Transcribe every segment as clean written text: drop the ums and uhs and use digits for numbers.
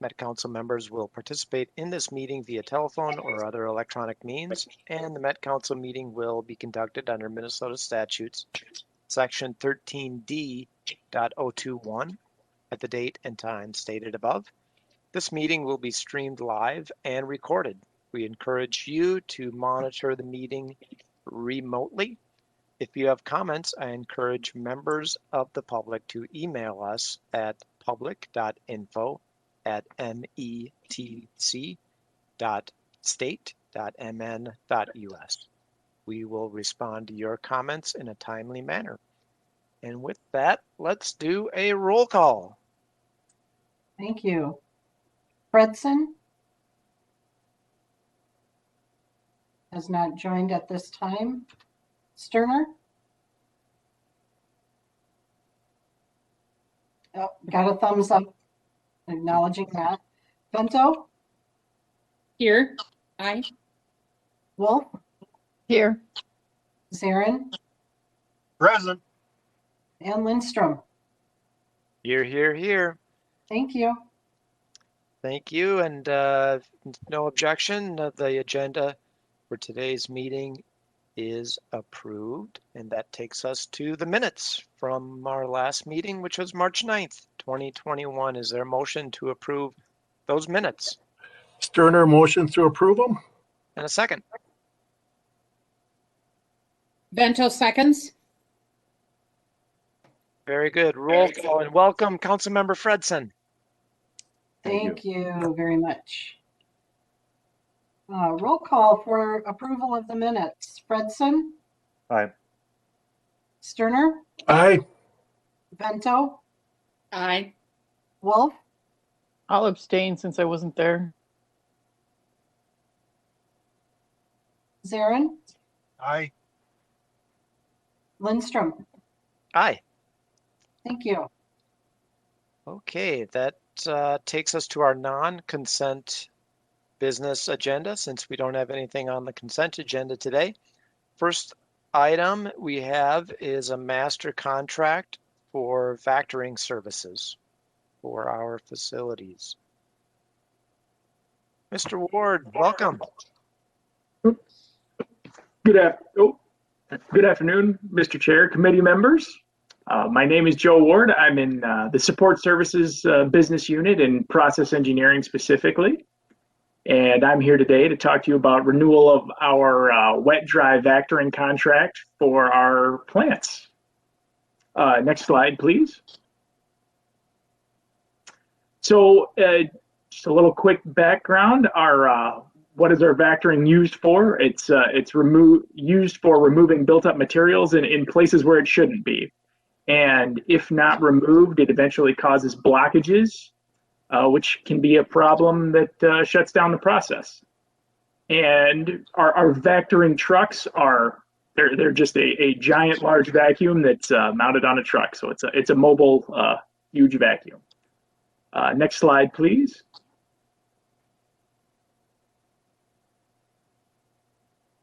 Met Council members will participate in this meeting via telephone or other electronic means, and the Met Council meeting will be conducted under Minnesota statutes, section 13D.021, at the date and time stated above. This meeting will be streamed live and recorded. We encourage you to monitor the meeting remotely. If you have comments, I encourage members of the public to email us at public.info@metc.state.mn.us. We will respond to your comments in a timely manner. And with that, let's do a roll call. Thank you. Fredson has not joined at this time. Sterner? Oh, got a thumbs up acknowledging that. Bento? Here. Aye. Wolf? Here. Zarin? Present. And Lindstrom? Here, here, here. Thank you. Thank you. And no objection. The agenda for today's meeting is approved, and that takes us to the minutes from our last meeting, which was March 9th, 2021. Is there a motion to approve those minutes? Sterner motion to approve them. And a second. Bento seconds. Very good. Roll call and welcome Councilmember Fredson. Thank you very much. Roll call for approval of the minutes. Fredson? Aye. Sterner? Aye. Bento? Aye. Wolf? I'll abstain since I wasn't there. Zarin? Aye. Lindstrom? Aye. Thank you. Okay, that takes us to our non-consent business agenda, since we don't have anything on the consent agenda today. First item we have is a master contract for factoring services for our facilities. Mr. Ward, welcome. Good afternoon, Mr. Chair, committee members. My name is Joe Ward. I'm in the Support Services Business Unit and Process Engineering specifically. And I'm here today to talk to you about renewal of our wet-dry factoring contract for our plants. Next slide, please. So just a little quick background. What is our factoring used for? It's used for removing built-up materials in places where it shouldn't be. And if not removed, it eventually causes blockages, which can be a problem that shuts down the process. And our factoring trucks they're just a giant large vacuum that's mounted on a truck. So it's a mobile huge vacuum. Next slide, please.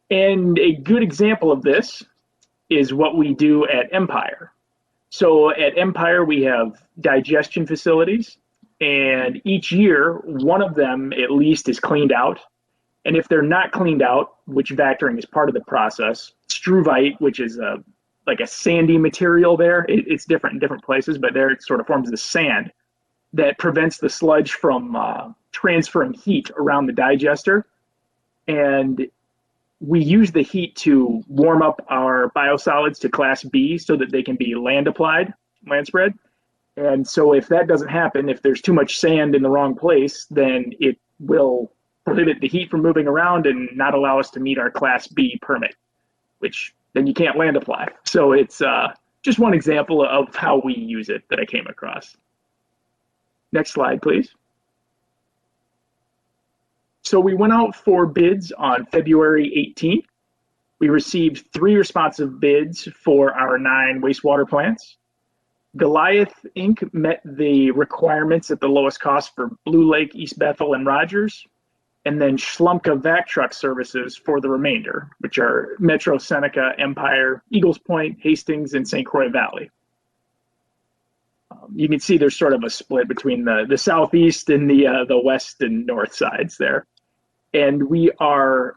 And a good example of this is what we do at Empire. So at Empire, we have digestion facilities, and each year, one of them at least is cleaned out. And if they're not cleaned out, which factoring is part of the process, struvite, which is like a sandy material there, it's different in different places, but there it sort of forms the sand that prevents the sludge from transferring heat around the digester. And we use the heat to warm up our biosolids to class B so that they can be land spread. And so if that doesn't happen, if there's too much sand in the wrong place, then it will prohibit the heat from moving around and not allow us to meet our class B permit, which then you can't land apply. So it's just one example of how we use it that I came across. Next slide, please. So we went out for bids on February 18th. We received 3 responsive bids for our 9 wastewater plants. Goliath Inc. met the requirements at the lowest cost for Blue Lake, East Bethel, and Rogers. And then Schlumka Vac Truck Services for the remainder, which are Metro, Seneca, Empire, Eagles Point, Hastings, and St. Croix Valley. You can see there's sort of a split between the southeast and the west and north sides there. And we are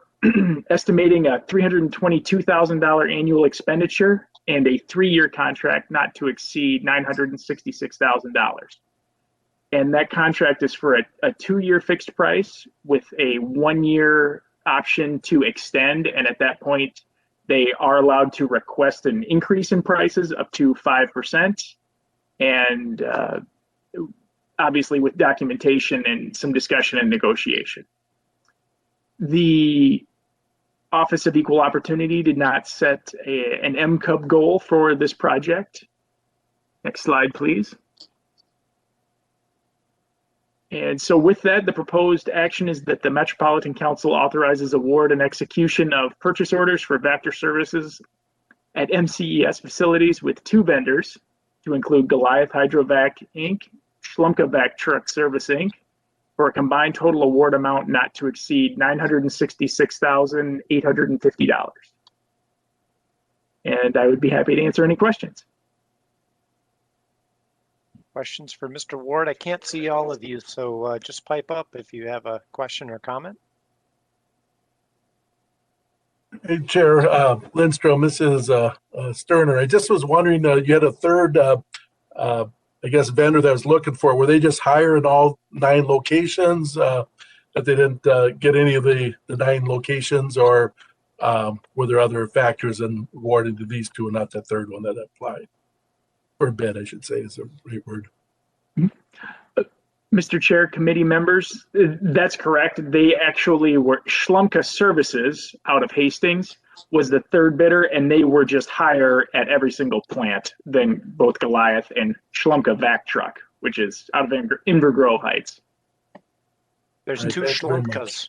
estimating a $322,000 annual expenditure and a 3-year contract not to exceed $966,000. And that contract is for a 2-year fixed price with a 1-year option to extend. And at that point, they are allowed to request an increase in prices up to 5%. And obviously with documentation and some discussion and negotiation. The Office of Equal Opportunity did not set an MCUB goal for this project. Next slide, please. And so with that, the proposed action is that the Metropolitan Council authorizes award and execution of purchase orders for Vector services at MCES facilities with 2 vendors to include Goliath Hydrovac, Inc., Schlumka Vac Truck Service, Inc., for a combined total award amount not to exceed $966,850. And I would be happy to answer any questions. Questions for Mr. Ward? I can't see all of you, so just pipe up if you have a question or comment. Hey, Chair Lindstrom, this is Sterner. I just was wondering, you had a third, I guess, vendor that was looking for. Were they just hiring all 9 locations? That they didn't get any of the 9 locations, or were there other factors in awarding to these 2 and not the third one that applied? Or bid, I should say, is the right word. Mr. Chair, committee members, that's correct. They actually were Schlumka Services out of Hastings was the third bidder, and they were just higher at every single plant than both Goliath and Schlumka Vac Truck, which is out of Inver Grove Heights. There's Right, 2 thank you very Schlumkas.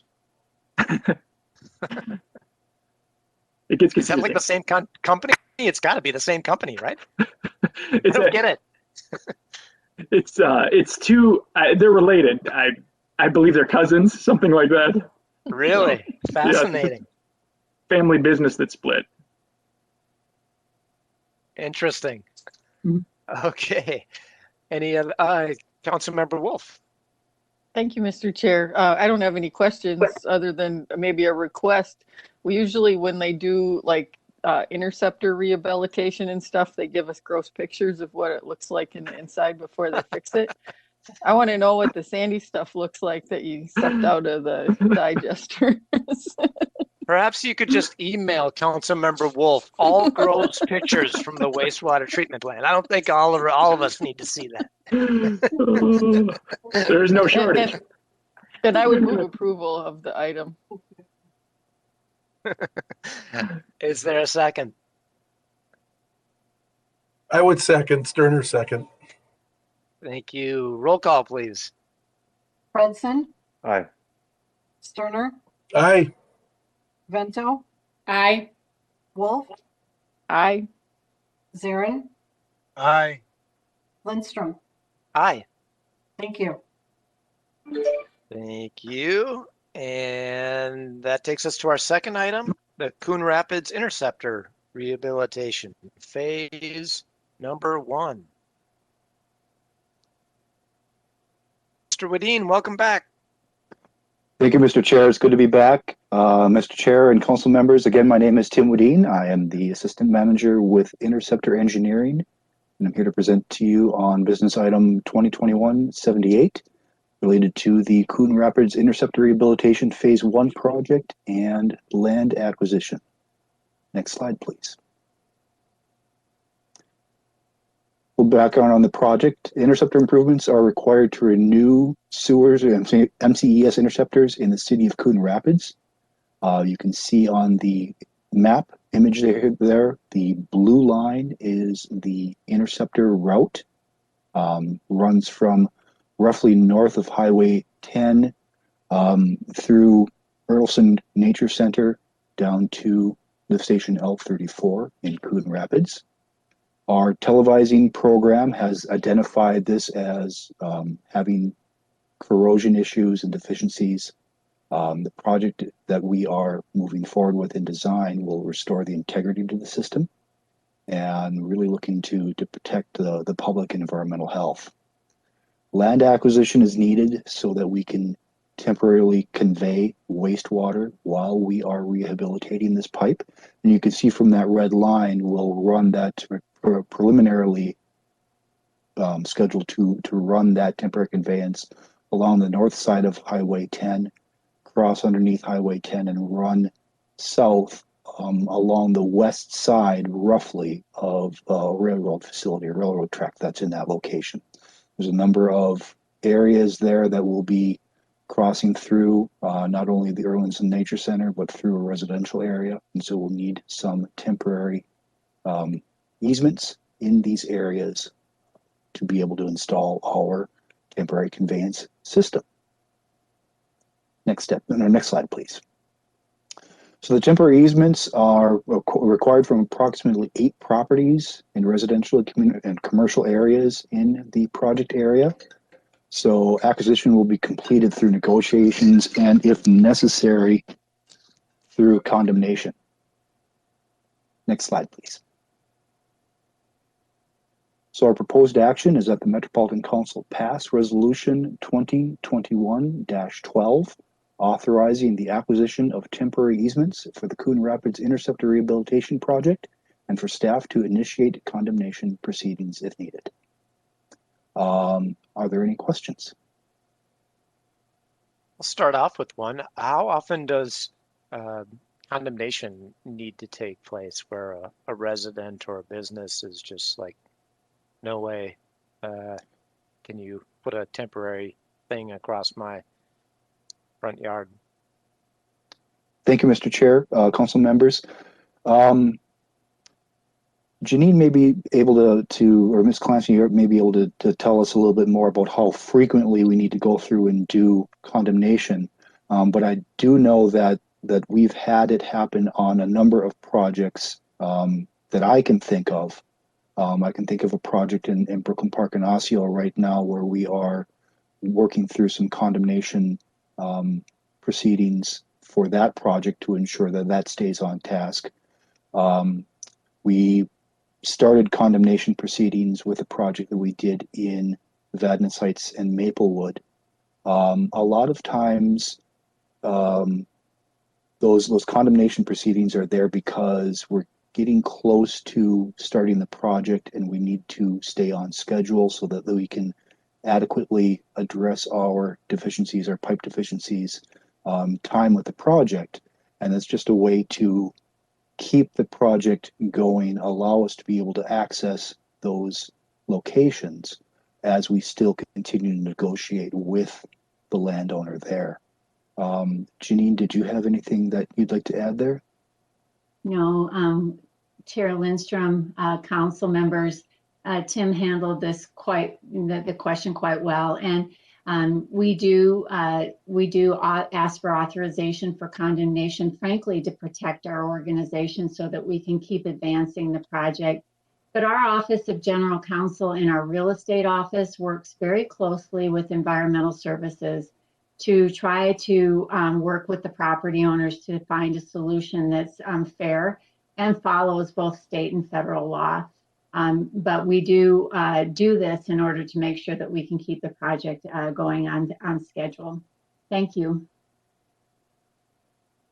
It gets Is that confusing. like the same company? It's got to be the same company, right? I It's don't get it. It's 2. They're related. I believe they're cousins, something like that. Really fascinating. Family business that split. Interesting. Mhm. Okay. Any other, Councilmember Wolf? Thank you, Mr. Chair. I don't have any questions other than maybe a request. We usually, when they do like interceptor rehabilitation and stuff, they give us gross pictures of what it looks like in the inside before they fix it. I want to know what the sandy stuff looks like that you sucked out of the digesters. Perhaps you could just email Councilmember Wolf all gross pictures from the wastewater treatment plant. I don't think all of us need to see that. There is no shortage. And I would move approval of the item. Is there a second? I would second, Sterner second. Thank you. Roll call, please. Fredson, Aye. Sterner, Aye. Vento, Aye. Wolf, Aye. Zarin, Aye. Lindstrom. Aye. Thank you. Thank you. And that takes us to our second item, the Coon Rapids Interceptor Rehabilitation, phase number 1. Mr. Wadeen, welcome back. Thank you, Mr. Chair. It's good to be back. Mr. Chair and council members, again, my name is Tim Wadeen. I am the assistant manager with Interceptor Engineering, and I'm here to present to you on business item 2021-78 related to the Coon Rapids Interceptor Rehabilitation Phase 1 project and land acquisition. Next slide, please. Full background on the project. Interceptor improvements are required to renew sewers or MCES interceptors in the city of Coon Rapids. You can see on the map image there, the blue line is the interceptor route. Runs from roughly north of Highway 10 through Earlson Nature Center down to lift station L34 in Coon Rapids. Our televising program has identified this as having corrosion issues and deficiencies. The project that we are moving forward with in design will restore the integrity to the system. and really looking to protect the public and environmental health. Land acquisition is needed so that we can temporarily convey wastewater while we are rehabilitating this pipe. And you can see from that red line, we'll run that preliminarily scheduled to run that temporary conveyance along the north side of Highway 10, cross underneath Highway 10, and run south along the west side, roughly, of a railroad facility, a railroad track that's in that location. There's a number of areas there that will be crossing through not only the Erlinson Nature Center, but through a residential area. And so we'll need some temporary easements in these areas to be able to install our temporary conveyance system. Next step, or next slide, please. So the temporary easements are required from approximately 8 properties in residential and commercial areas in the project area. So acquisition will be completed through negotiations and, if necessary, through condemnation. Next slide, please. So our proposed action is that the Metropolitan Council pass Resolution 2021-12, authorizing the acquisition of temporary easements for the Coon Rapids Interceptor Rehabilitation Project and for staff to initiate condemnation proceedings if needed. Are there any questions? I'll start off with one. How often does condemnation need to take place where a resident or a business is just like, no way, can you put a temporary thing across my front yard? Thank you, Mr. Chair, council members. Janine may be able to or Ms. Clancy may be able to tell us a little bit more about how frequently we need to go through and do condemnation. But I do know that we've had it happen on a number of projects that I can think of. I can think of a project in Brooklyn Park and Osseo right now where we are working through some condemnation proceedings for that project to ensure that that stays on task. We started condemnation proceedings with a project that we did in Vadnais Heights and Maplewood. A lot of times, those condemnation proceedings are there because we're getting close to starting the project and we need to stay on schedule so that we can adequately address our deficiencies, our pipe deficiencies, time with the project. And that's just a way to keep the project going, allow us to be able to access those locations as we still continue to negotiate with the landowner there. Janine, did you have anything that you'd like to add there? No, Chair Lindstrom, council members, Tim handled this the question quite well, and we do ask for authorization for condemnation, frankly, to protect our organization so that we can keep advancing the project. But our Office of General Counsel and our real estate office works very closely with environmental services to try to work with the property owners to find a solution that's fair and follows both state and federal law. But we do this in order to make sure that we can keep the project going on schedule. Thank you.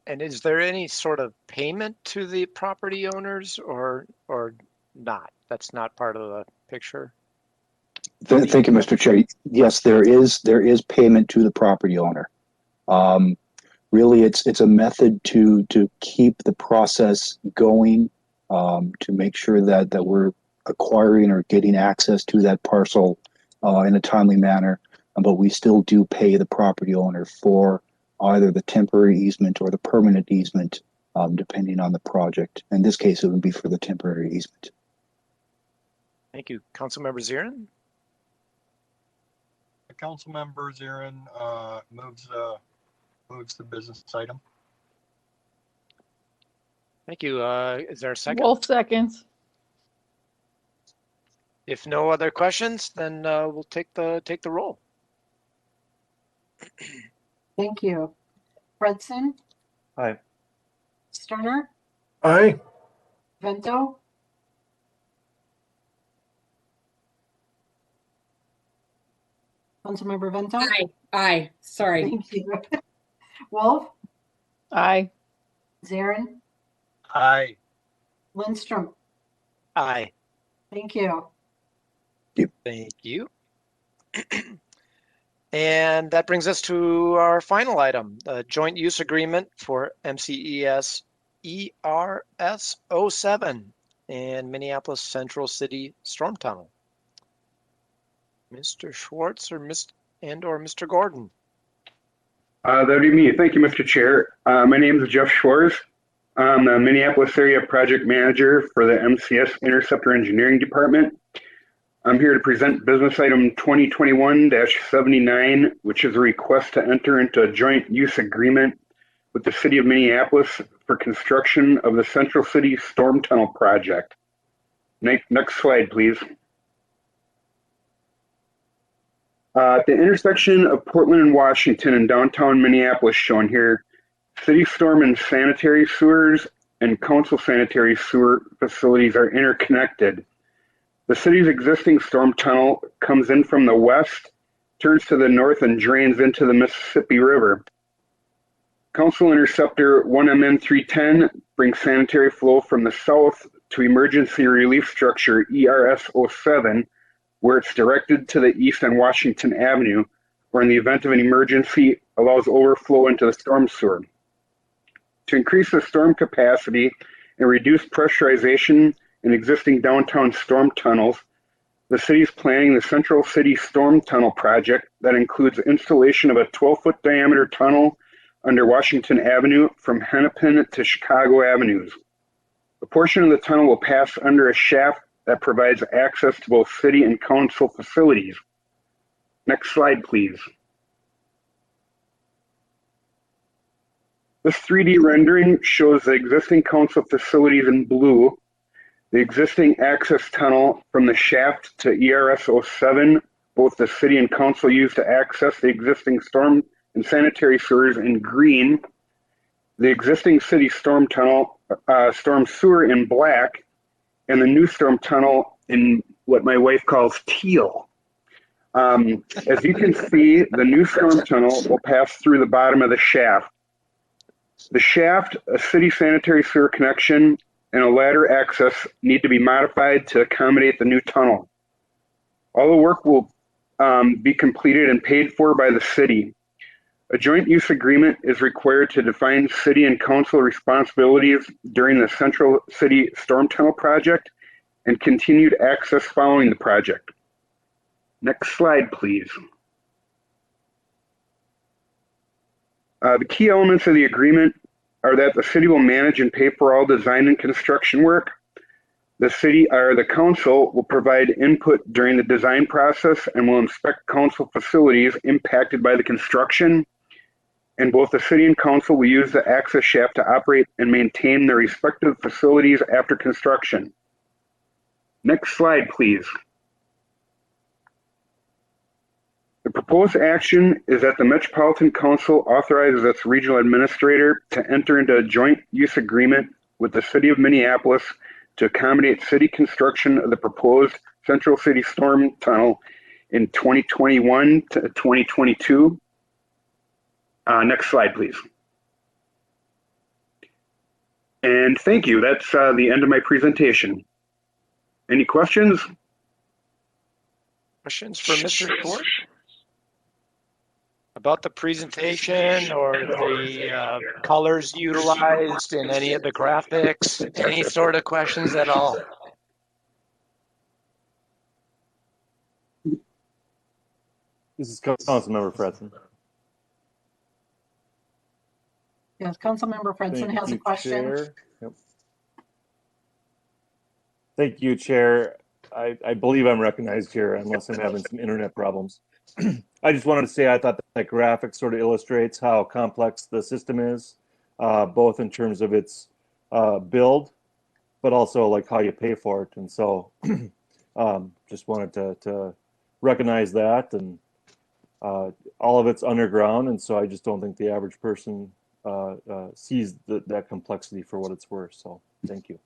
And is there any sort of payment to the property owners or not? That's not part of the picture? Thank you, Mr. Chair. Yes, there is payment to the property owner. Really, it's a method to keep the process going, to make sure that we're acquiring or getting access to that parcel in a timely manner. But we still do pay the property owner for either the temporary easement or the permanent easement, depending on the project. In this case, it would be for the temporary easement. Thank you. Councilmember Zirin? Councilmember Zirin moves the business item. Thank you. Is there a second? Wolf seconds. If no other questions, then we'll take the roll. Thank you. Fredson? Aye. Sterner? Aye. Vento? Councilmember Vento. Aye. Sorry. Thank you. Wolf, Aye. Zarin, Aye. Lindstrom. Aye. Thank you. Thank you. And that brings us to our final item, the joint use agreement for MCES ERS 07 and Minneapolis Central City Storm Tunnel. Mr. Schwartz or Mr. Gordon? That'd be me. Thank you, Mr. Chair. My name is Jeff Schwartz. I'm the Minneapolis area project manager for the MCS Interceptor Engineering Department. I'm here to present business item 2021-79, which is a request to enter into a joint use agreement with the city of Minneapolis for construction of the Central City Storm Tunnel project. Next slide, please. At the intersection of Portland and Washington in downtown Minneapolis shown here, city storm and sanitary sewers and council sanitary sewer facilities are interconnected. The city's existing storm tunnel comes in from the west, turns to the north, and drains into the Mississippi River. Council Interceptor 1MN310 brings sanitary flow from the south to emergency relief structure ERS 07, where it's directed to the east on Washington Avenue, or in the event of an emergency, allows overflow into the storm sewer. To increase the storm capacity and reduce pressurization in existing downtown storm tunnels, the city is planning the Central City Storm Tunnel project that includes installation of a 12-foot diameter tunnel under Washington Avenue from Hennepin to Chicago Avenues. A portion of the tunnel will pass under a shaft that provides access to both city and council facilities. Next slide, please. This 3D rendering shows the existing council facilities in blue, the existing access tunnel from the shaft to ERS 07, both the city and council use to access the existing storm and sanitary sewers in green, the existing city storm tunnel, storm sewer in black, and the new storm tunnel in what my wife calls teal. As you can see, the new storm tunnel will pass through the bottom of the shaft. The shaft, a city sanitary sewer connection, and a ladder access need to be modified to accommodate the new tunnel. All the work will be completed and paid for by the city. A joint use agreement is required to define city and council responsibilities during the Central City Storm Tunnel project and continued access following the project. Next slide, please. The key elements of the agreement are that the city will manage and pay for all design and construction work. The city or the council will provide input during the design process and will inspect council facilities impacted by the construction. And both the city and council will use the access shaft to operate and maintain their respective facilities after construction. Next slide, please. The proposed action is that the Metropolitan Council authorizes its regional administrator to enter into a joint use agreement with the city of Minneapolis to accommodate city construction of the proposed Central City Storm Tunnel in 2021 to 2022. Next slide, please. And thank you. That's the end of my presentation. Any questions? Questions for Mr. Schwartz? About the presentation or the colors utilized in any of the graphics, any sort of questions at all? This is Councilmember Fredson. Yes, Councilmember Fredson has a question. Chair. Yep. Thank you, Chair. I believe I'm recognized here unless I'm having some internet problems. I just wanted to say I thought that graphic sort of illustrates how complex the system is, both in terms of its build, but also like how you pay for it. And so just wanted to recognize that. And all of it's underground. And so I just don't think the average person sees that complexity for what it's worth. So thank you.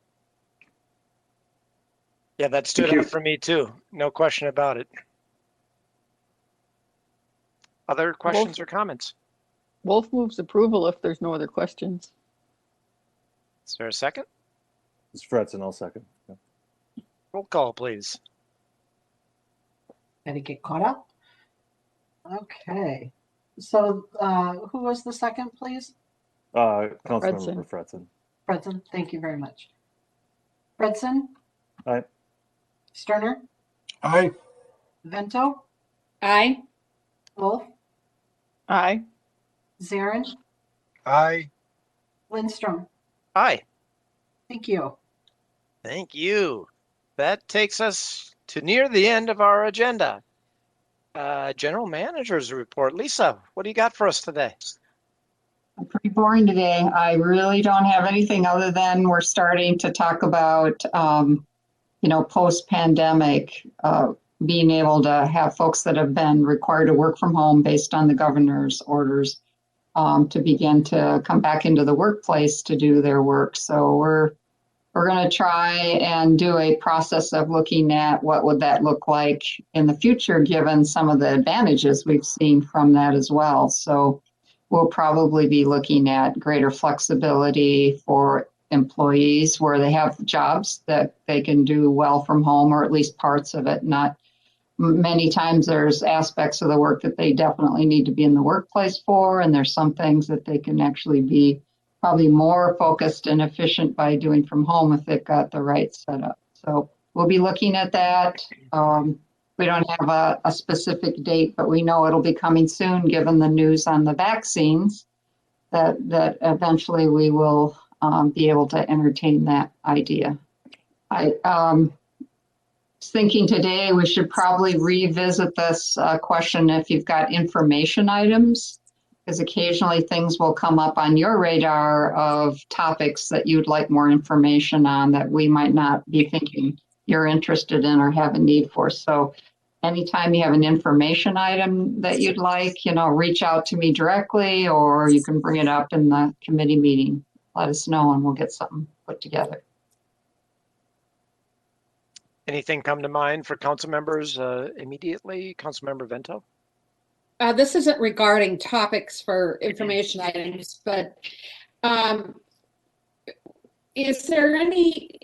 Yeah, that stood out for me too. No question about it. Other questions or comments? Wolf moves approval if there's no other questions. Is there a second? It's Fredson, I'll second. Yeah. Roll call, please. Did it get caught up? Okay. So who was the second, please? Councilmember Fredson. Fredson, thank you very much. Fredson? Aye. Sterner? Aye. Vento? Aye. Wolf? Aye. Zarin? Aye. Lindstrom? Aye. Thank you. Thank you. That takes us to near the end of our agenda. General Manager's report. Lisa, what do you got for us today? Pretty boring today. I really don't have anything other than we're starting to talk about, post-pandemic, being able to have folks that have been required to work from home based on the governor's orders to begin to come back into the workplace to do their work. So we're going to try and do a process of looking at what would that look like in the future, given some of the advantages we've seen from that as well. So we'll probably be looking at greater flexibility for employees where they have jobs that they can do well from home, or at least parts of it. Not many times there's aspects of the work that they definitely need to be in the workplace for, and there's some things that they can actually be probably more focused and efficient by doing from home if they've got the right setup. So we'll be looking at that. We don't have a specific date, but we know it'll be coming soon, given the news on the vaccines, that eventually we will be able to entertain that idea. I was thinking today we should probably revisit this question if you've got information items, because occasionally things will come up on your radar of topics that you'd like more information on that we might not be thinking you're interested in or have a need for. So anytime you have an information item that you'd like, reach out to me directly, or you can bring it up in the committee meeting. Let us know and we'll get something put together. Anything come to mind for council members immediately? Councilmember Vento? This isn't regarding topics for information items, but is there any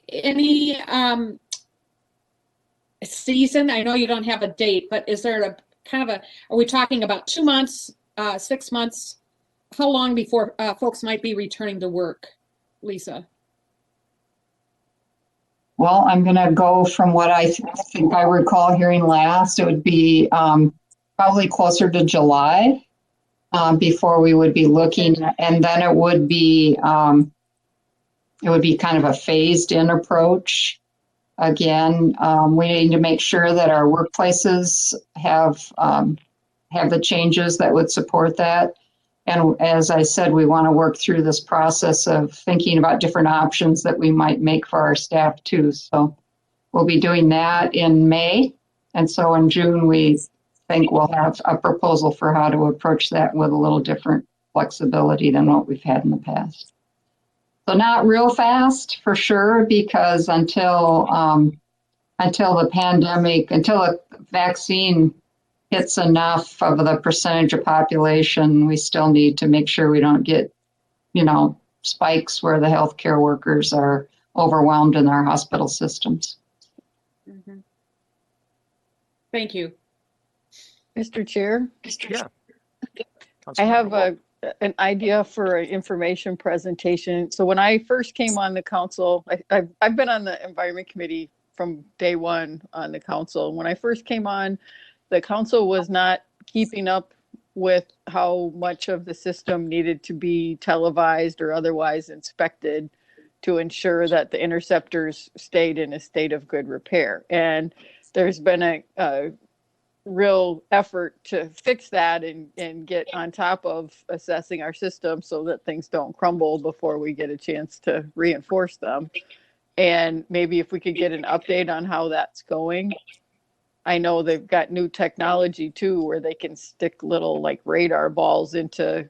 season? I know you don't have a date, but is there a kind of are we talking about 2 months, 6 months? How long before folks might be returning to work, Lisa? Well, I'm going to go from what I think I recall hearing last. It would be probably closer to July before we would be looking, and then it would be kind of a phased-in approach. Again, we need to make sure that our workplaces have the changes that would support that. And as I said, we want to work through this process of thinking about different options that we might make for our staff too. So we'll be doing that in May. And so in June, we think we'll have a proposal for how to approach that with a little different flexibility than what we've had in the past. So not real fast for sure, because until the pandemic, until a vaccine hits enough of the percentage of population, we still need to make sure we don't get, spikes where the healthcare workers are overwhelmed in our hospital systems. Mm-hmm. Thank you. Mr. Chair? Yeah. I have an idea for an information presentation. So when I first came on the council, I've been on the environment committee from day one on the council. When I first came on, the council was not keeping up with how much of the system needed to be televised or otherwise inspected to ensure that the interceptors stayed in a state of good repair. And there's been a real effort to fix that and get on top of assessing our system so that things don't crumble before we get a chance to reinforce them. And maybe if we could get an update on how that's going. I know they've got new technology too, where they can stick little radar balls into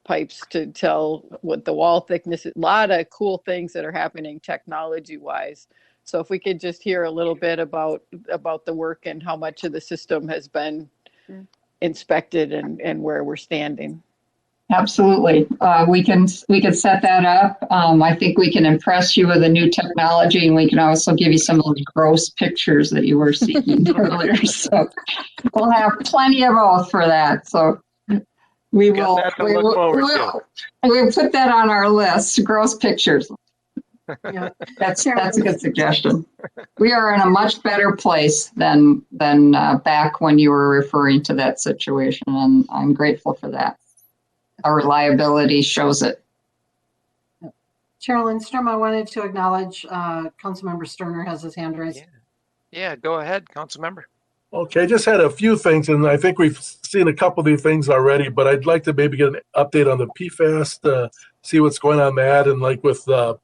pipes to tell what the wall thickness is. A lot of cool things that are happening technology wise. So if we could just hear a little bit about the work and how much of the system has been inspected and where we're standing. Absolutely. We can set that up. I think we can impress you with the new technology, and we can also give you some of those gross pictures that you were seeking earlier. So we'll have plenty of both for that. So we Got will. that to look forward to. We'll put that on our list. Gross pictures. Yeah. That's a good suggestion. We are in a much better place than back when you were referring to that situation, and I'm grateful for that. Our reliability shows it. Chair Lindstrom, I wanted to acknowledge Councilmember Sterner has his hand raised. Yeah, go ahead, council member. Okay, I just had a few things, and I think we've seen a couple of these things already, but I'd like to maybe get an update on the PFAS to see what's going on that, and like with the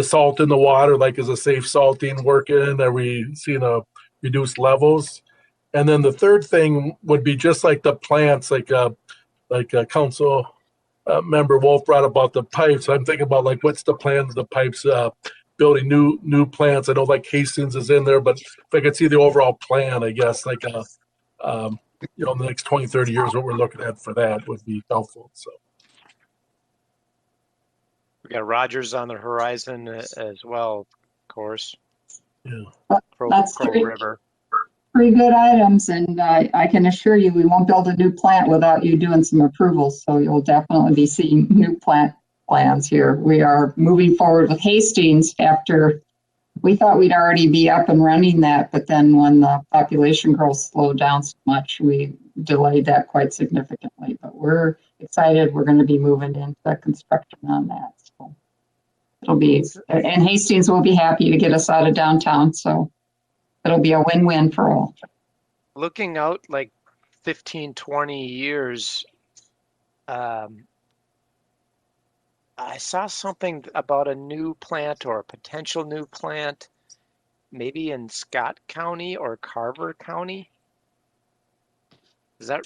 salt in the water, like is a safe salting working? Are we seeing a reduced levels? And then the third thing would be just like the plants, like council member Wolf brought about the pipes. I'm thinking about like what's the plan of the pipes, building new plants. I know like Hastings is in there, but if I could see the overall plan, I guess like in the next 20, 30 years, what we're looking at for that would be helpful. So We got Rogers on the horizon as well, of course. yeah, That's Crow River. Pretty good items, and I can assure you we won't build a new plant without you doing some approvals, so you'll definitely be seeing new plant plans here. We are moving forward with Hastings after we thought we'd already be up and running that, but then when the population growth slowed down so much, we delayed that quite significantly. But we're excited. We're going to be moving into construction on that. So it'll be, and Hastings will be happy to get us out of downtown. So it'll be a win-win for all. Looking out like 15, 20 years, I saw something about a new plant or a potential new plant, maybe in Scott County or Carver County. Is that?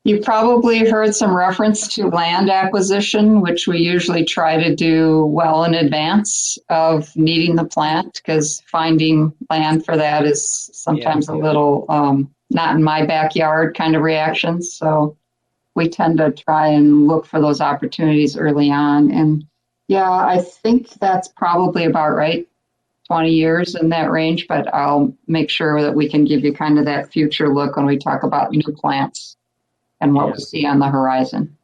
You probably heard some reference to land acquisition, which we usually try to do well in advance of needing the plant, because finding land for that is sometimes a little not in my backyard kind of reactions. So we tend to try and look for those opportunities early on. And yeah, I think that's probably about right, 20 years in that range, but I'll make sure that we can give you kind of that future look when we talk about new plants and what we see on the horizon.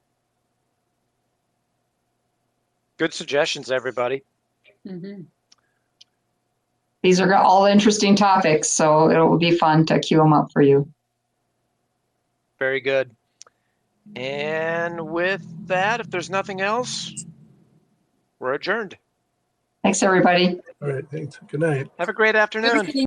Good suggestions, everybody. Mm-hmm. These are all interesting topics, so it will be fun to queue them up for you. Very good. And with that, if there's nothing else, we're adjourned. Thanks, everybody. all right, thanks. Good night. Have a great afternoon.